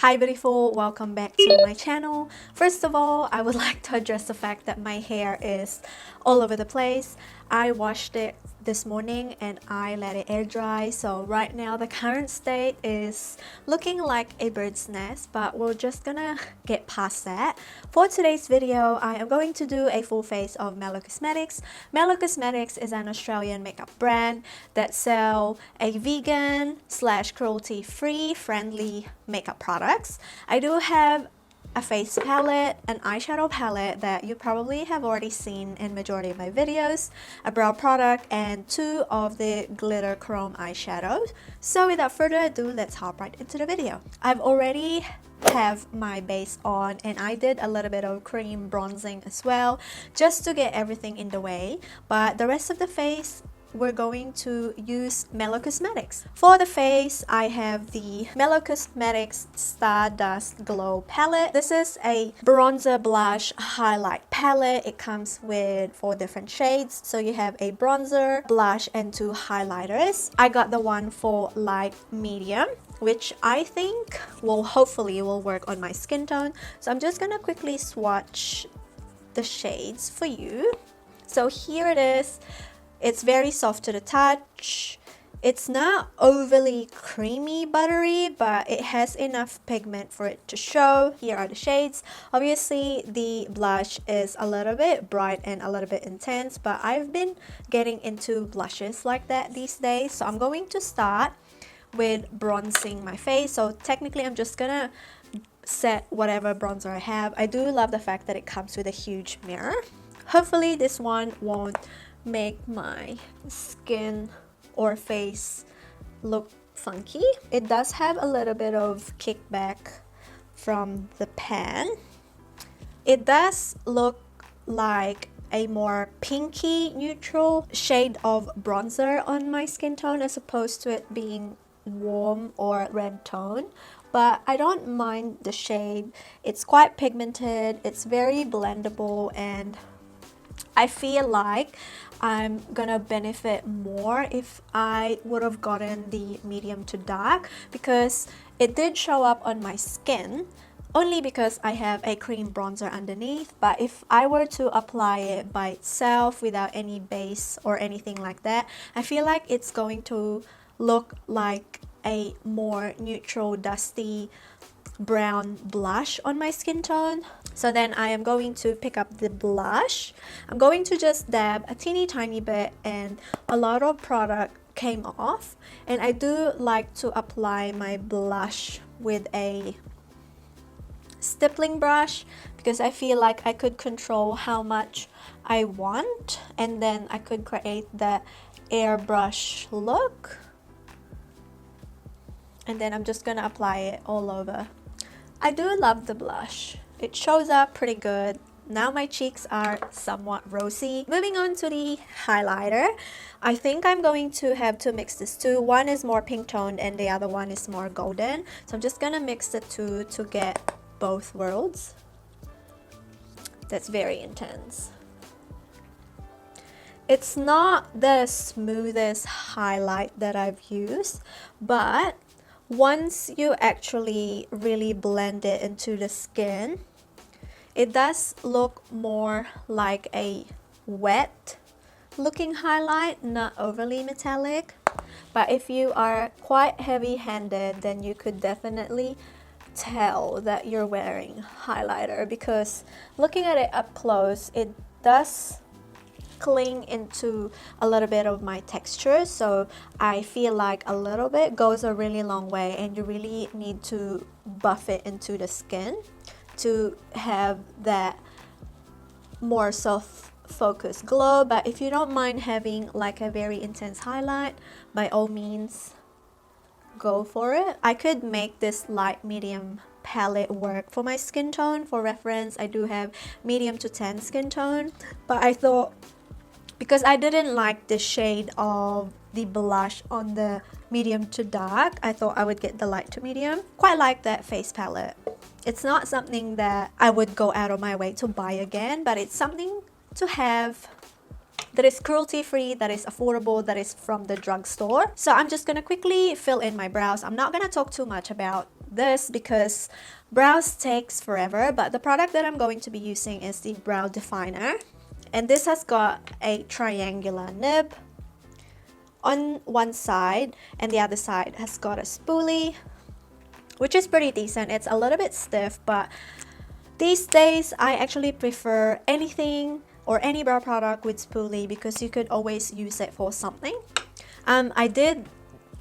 Hi beautiful, welcome back to my channel. First of all, I would like to address the fact that my hair is all over the place. I washed it this morning and I let it air dry, so right now the current state is looking like a bird's nest, but we're just gonna get past that. For today's video, I am going to do a full face of Mellow Cosmetics. Mellow Cosmetics is an Australian makeup brand that sell a vegan / cruelty-free friendly makeup products. I do have a face palette, an eyeshadow palette that you probably have already seen in majority of my videos, a brow product, and 2 of the glitter chrome eyeshadows. So without further ado, let's hop right into the video. I've already have my base on and I did a little bit of cream bronzing as well just to get everything in the way, but the rest of the face we're going to use Mellow Cosmetics. For the face, I have the Mellow Cosmetics Stardust Glow palette. This is a bronzer blush highlight palette. It comes with 4 different shades. So you have a bronzer, blush, and 2 highlighters. I got the one for light medium, which I think will hopefully work on my skin tone. So I'm just gonna quickly swatch the shades for you. So here it is. It's very soft to the touch. It's not overly creamy buttery, but it has enough pigment for it to show. Here are the shades. Obviously the blush is a little bit bright and a little bit intense, but I've been getting into blushes like that these days. So I'm going to start with bronzing my face. So technically I'm just gonna set whatever bronzer I have. I do love the fact that it comes with a huge mirror. Hopefully this one won't make my skin or face look funky. It does have a little bit of kickback from the pan. It does look like a more pinky neutral shade of bronzer on my skin tone as opposed to it being warm or red tone, but I don't mind the shade. It's quite pigmented, it's very blendable, and I feel like I'm gonna benefit more if I would have gotten the medium to dark, because it did show up on my skin only because I have a cream bronzer underneath. But if I were to apply it by itself without any base or anything like that, I feel like it's going to look like a more neutral dusty brown blush on my skin tone. So then I am going to pick up the blush. I'm going to just dab a teeny tiny bit and a lot of product came off, and I do like to apply my blush with a stippling brush because I feel like I could control how much I want, and then I could create the airbrush look, and then I'm just gonna apply it all over. I do love the blush. It shows up pretty good. Now my cheeks are somewhat rosy. Moving on to the highlighter. I think I'm going to have to mix these two. One is more pink toned and the other one is more golden. So I'm just gonna mix the two to get both worlds. That's very intense. It's not the smoothest highlight that I've used, but once you actually really blend it into the skin, it does look more like a wet looking highlight, not overly metallic. But if you are quite heavy-handed, then you could definitely tell that you're wearing highlighter, because looking at it up close, it does cling into a little bit of my texture. So I feel like a little bit goes a really long way, and you really need to buff it into the skin to have that more soft focus glow. But if you don't mind having like a very intense highlight, by all means go for it. I could make this light medium palette work for my skin tone. For reference, I do have medium to tan skin tone, but I thought, because I didn't like the shade of the blush on the medium to dark, I thought I would get the light to medium. Quite like that face palette. It's not something that I would go out of my way to buy again, but it's something to have that is cruelty-free, that is affordable, that is from the drugstore. So I'm just gonna quickly fill in my brows. I'm not gonna talk too much about this because brows takes forever, but the product that I'm going to be using is the Brow Definer. And this has got a triangular nib on one side, and the other side has got a spoolie, which is pretty decent. It's a little bit stiff, but these days I actually prefer anything or any brow product with spoolie because you could always use it for something. I did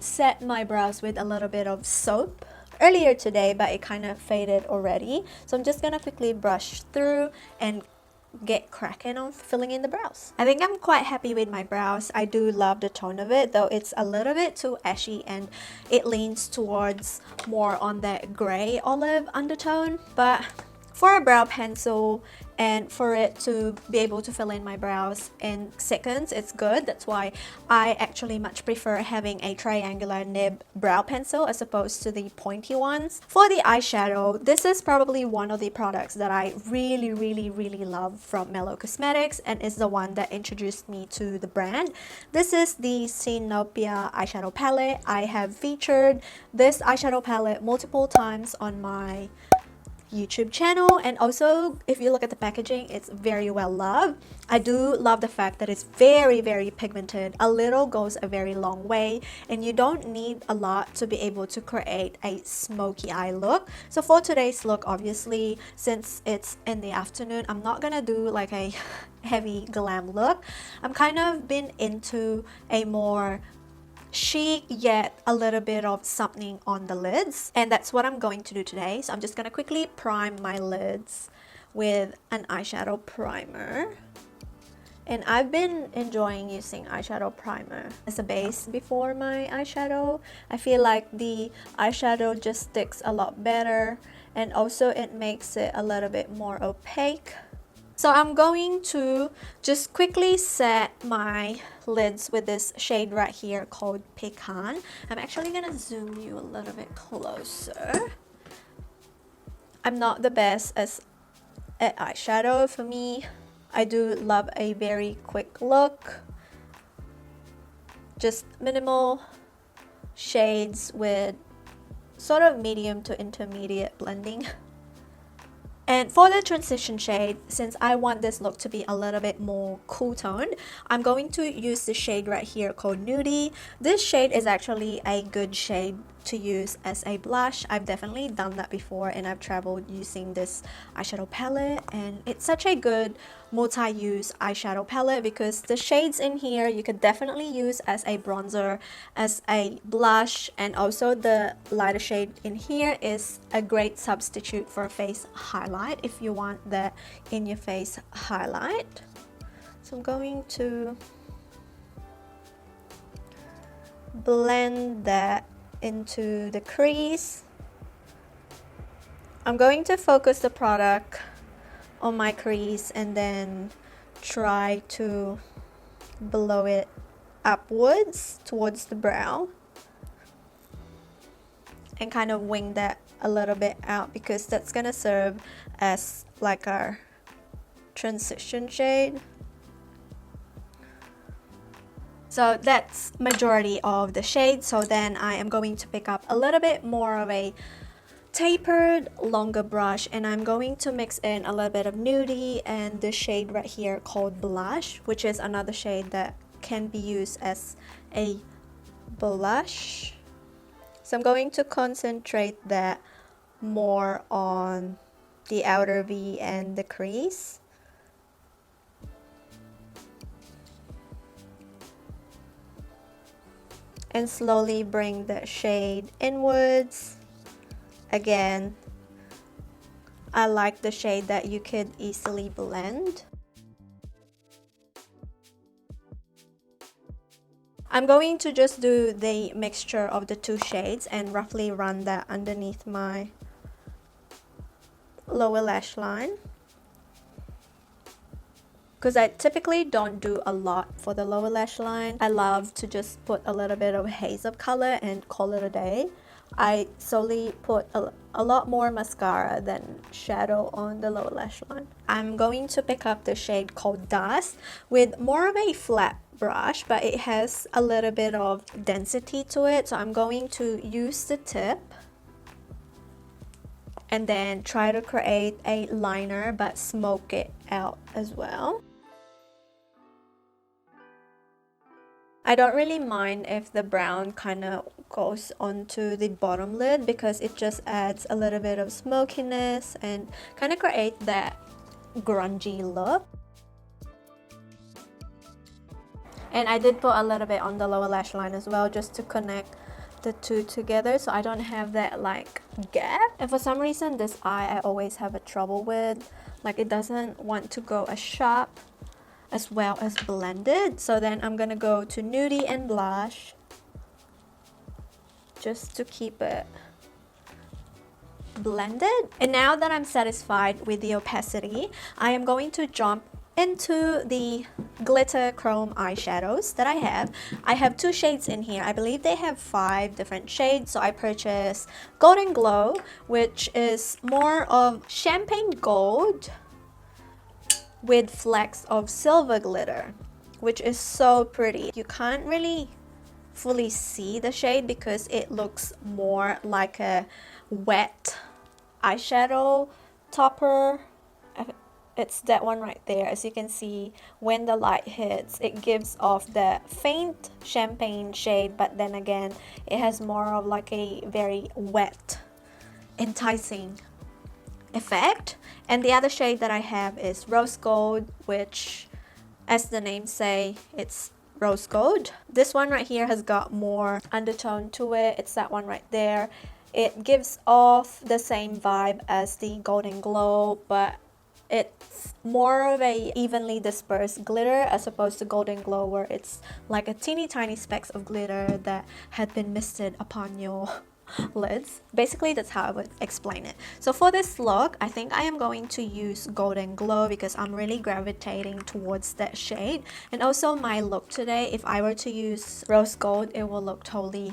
set my brows with a little bit of soap earlier today, but it kind of faded already. So I'm just gonna quickly brush through and get cracking on filling in the brows. I think I'm quite happy with my brows. I do love the tone of it, though it's a little bit too ashy and it leans towards more on that gray olive undertone. But for a brow pencil and for it to be able to fill in my brows in seconds, it's good. That's why I actually much prefer having a triangular nib brow pencil as opposed to the pointy ones. For the eyeshadow, this is probably one of the products that I really love from Mellow Cosmetics, and is the one that introduced me to the brand. This is the Sinopia eyeshadow palette. I have featured this eyeshadow palette multiple times on my YouTube channel, and also if you look at the packaging, it's very well loved. I do love the fact that it's very pigmented. A little goes a very long way, and you don't need a lot to be able to create a smoky eye look. So for today's look, obviously since it's in the afternoon, I'm not gonna do like a heavy glam look. I'm kind of been into a more chic yet a little bit of something on the lids, and that's what I'm going to do today. So I'm just gonna quickly prime my lids with an eyeshadow primer, and I've been enjoying using eyeshadow primer as a base before my eyeshadow. I feel like the eyeshadow just sticks a lot better, and also it makes it a little bit more opaque. So I'm going to just quickly set my lids with this shade right here called Pecan. I'm actually gonna zoom you a little bit closer. I'm not the best at eyeshadow. For me, I do love a very quick look, just minimal shades with sort of medium to intermediate blending. And for the transition shade, since I want this look to be a little bit more cool toned, I'm going to use the shade right here called Nudie. This shade is actually a good shade to use as a blush. I've definitely done that before, and I've traveled using this eyeshadow palette, and it's such a good multi-use eyeshadow palette because the shades in here you could definitely use as a bronzer, as a blush, and also the lighter shade in here is a great substitute for a face highlight if you want that in your face highlight. So I'm going to blend that into the crease. I'm going to focus the product on my crease and then try to blow it upwards towards the brow and kind of wing that a little bit out because that's gonna serve as like our transition shade. So that's majority of the shade. So then I am going to pick up a little bit more of a tapered longer brush, and I'm going to mix in a little bit of Nudie and the shade right here called Blush, which is another shade that can be used as a blush. So I'm going to concentrate that more on the outer V and the crease. And slowly bring the shade inwards. Again, I like the shade that you could easily blend. I'm going to just do the mixture of the two shades and roughly run that underneath my lower lash line. Because I typically don't do a lot for the lower lash line. I love to just put a little bit of haze of color and call it a day. I solely put a lot more mascara than shadow on the lower lash line. I'm going to pick up the shade called Dust with more of a flat brush, but it has a little bit of density to it. So I'm going to use the tip and then try to create a liner but smoke it out as well. I don't really mind if the brown kind of goes onto the bottom lid because it just adds a little bit of smokiness and kind of create that grungy look. And I did put a little bit on the lower lash line as well, just to connect the two together so I don't have that like gap. And for some reason this eye I always have a trouble with, like it doesn't want to go as sharp as well as blended. So then I'm gonna go to nudie and blush just to keep it blended. And now that I'm satisfied with the opacity, I am going to jump into the glitter chrome eyeshadows that I have. I have 2 shades in here. I believe they have 5 different shades. So I purchased Golden Glow, which is more of champagne gold with flecks of silver glitter, which is so pretty. You can't really fully see the shade because it looks more like a wet eyeshadow topper. It's that one right there. As you can see, when the light hits, it gives off the faint champagne shade, but then again it has more of like a very wet, enticing effect. And the other shade that I have is Rose Gold, which, as the name say, it's rose gold. This one right here has got more undertone to it. It's that one right there. It gives off the same vibe as the Golden Glow, but it's more of a evenly dispersed glitter as opposed to Golden Glow, where it's like a teeny tiny specks of glitter that had been misted upon your lids. Basically, that's how I would explain it. So for this look, I think I am going to use Golden Glow because I'm really gravitating towards that shade. And also my look today, if I were to use Rose Gold, it will look totally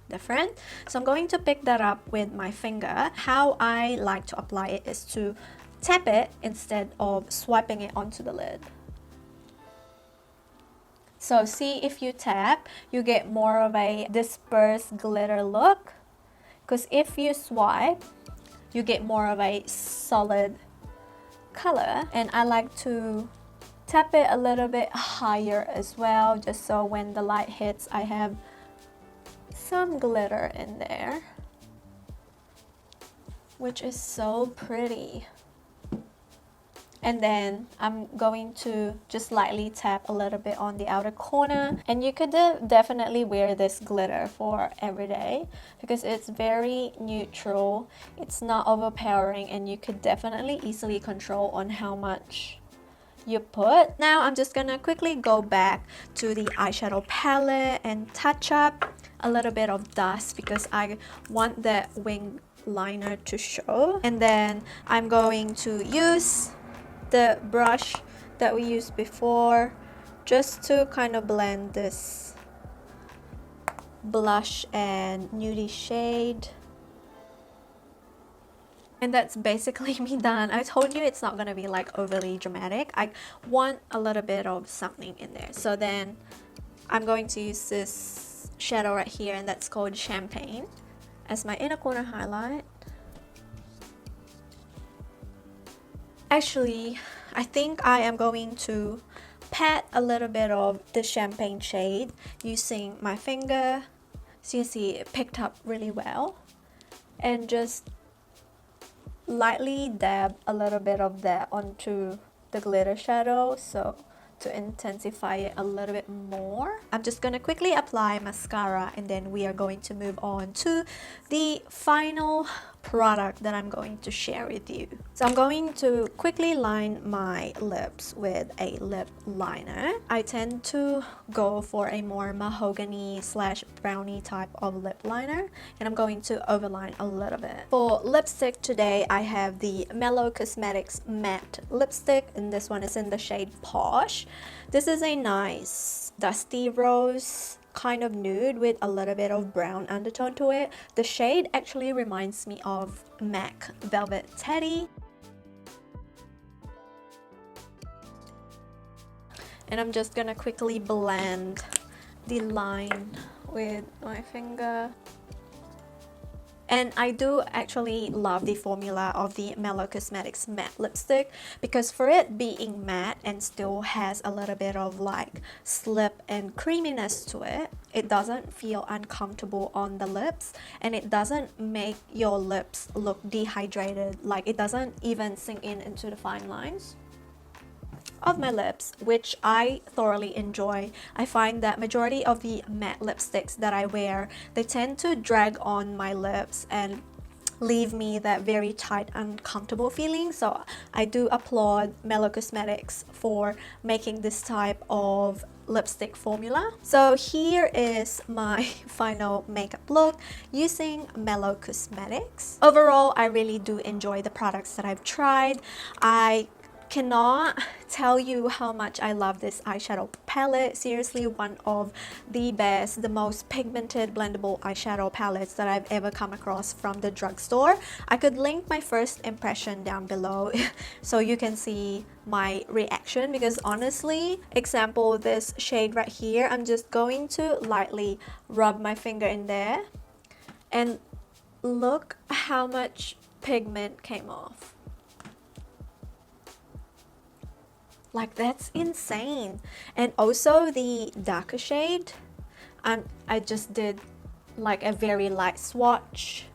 different. So I'm going to pick that up with my finger. How I like to apply it is to tap it instead of swiping it onto the lid. So see, if you tap, you get more of a dispersed glitter look, because if you swipe, you get more of a solid color. And I like to tap it a little bit higher as well, just so when the light hits, I have some glitter in there, which is so pretty. And then I'm going to just lightly tap a little bit on the outer corner. And you could definitely wear this glitter for every day because it's very neutral, it's not overpowering, and you could definitely easily control on how much you put. Now I'm just gonna quickly go back to the eyeshadow palette and touch up a little bit of dust because I want that wing liner to show. And then I'm going to use the brush that we used before just to kind of blend this blush and nudie shade. And that's basically me done. I told you it's not gonna be like overly dramatic. I want a little bit of something in there. So then I'm going to use this shadow right here, and that's called Champagne, as my inner corner highlight. Actually, I think I am going to pat a little bit of the champagne shade using my finger. So you see it picked up really well, and just lightly dab a little bit of that onto the glitter shadow, so to intensify it a little bit more. I'm just gonna quickly apply mascara, and then we are going to move on to the final product that I'm going to share with you. So I'm going to quickly line my lips with a lip liner. I tend to go for a more mahogany slash brownie type of lip liner, and I'm going to overline a little bit. For lipstick today, I have the Mellow Cosmetics matte lipstick, and this one is in the shade Posh. This is a nice dusty rose kind of nude with a little bit of brown undertone to it. The shade actually reminds me of MAC Velvet Teddy. And I'm just gonna quickly blend the line with my finger. And I do actually love the formula of the Mellow Cosmetics matte lipstick, because for it being matte and still has a little bit of like slip and creaminess to it, it doesn't feel uncomfortable on the lips, and it doesn't make your lips look dehydrated. Like, it doesn't even sink in into the fine lines of my lips, which I thoroughly enjoy. I find that majority of the matte lipsticks that I wear, they tend to drag on my lips and leave me that very tight, uncomfortable feeling. So I do applaud Mellow Cosmetics for making this type of lipstick formula. So here is my final makeup look using Mellow Cosmetics. Overall, I really do enjoy the products that I've tried. I cannot tell you how much I love this eyeshadow palette. Seriously, one of the best, the most pigmented blendable eyeshadow palettes that I've ever come across from the drugstore. I could link my first impression down below so you can see my reaction, because honestly, example, this shade right here, I'm just going to lightly rub my finger in there and look how much pigment came off. Like, that's insane. And also the darker shade, I just did like a very light swatch,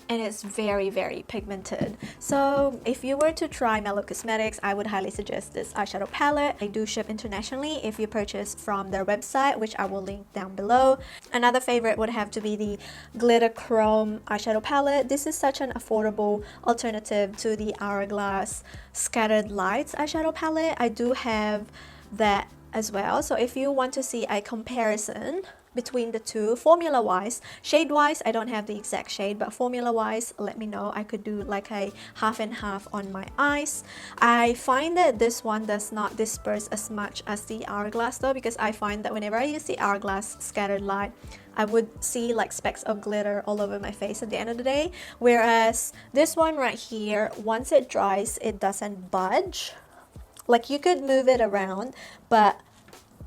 and it's very pigmented. So if you were to try Mellow Cosmetics, I would highly suggest this eyeshadow palette. They do ship internationally if you purchase from their website, which I will link down below. Another favorite would have to be the Glitter Chrome eyeshadow palette. This is such an affordable alternative to the Hourglass Scattered Lights eyeshadow palette. I do have that as well. So if you want to see a comparison between the two, formula wise, shade wise, I don't have the exact shade, but formula wise, let me know. I could do like a half and half on my eyes. I find that this one does not disperse as much as the Hourglass though, because I find that whenever I use the Hourglass Scattered Light, I would see like specks of glitter all over my face at the end of the day, whereas this one right here, once it dries, it doesn't budge. Like, you could move it around, but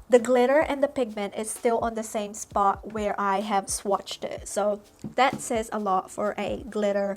the glitter and the pigment is still on the same spot where I have swatched it. So that says a lot for a glitter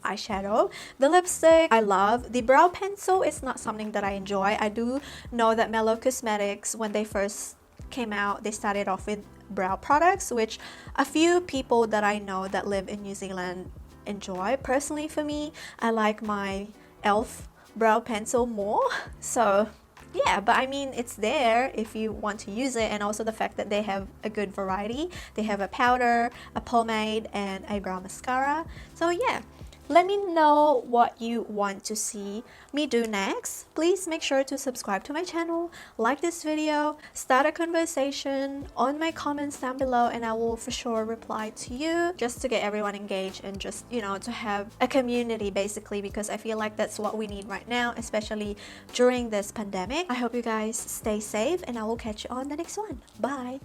eyeshadow. The lipstick I love. The brow pencil is not something that I enjoy. I do know that Mellow Cosmetics, when they first came out, they started off with brow products, which a few people that I know that live in New Zealand enjoy. Personally, for me, I like my e.l.f. brow pencil more. So yeah, but I mean, it's there if you want to use it, and also the fact that they have a good variety. They have a powder, a pomade, and a brow mascara. So yeah, let me know what you want to see me do next. Please make sure to subscribe to my channel, like this video, start a conversation on my comments down below, and I will for sure reply to you, just to get everyone engaged and just, you know, to have a community basically, because I feel like that's what we need right now, especially during this pandemic. I hope you guys stay safe, and I will catch you on the next one. Bye.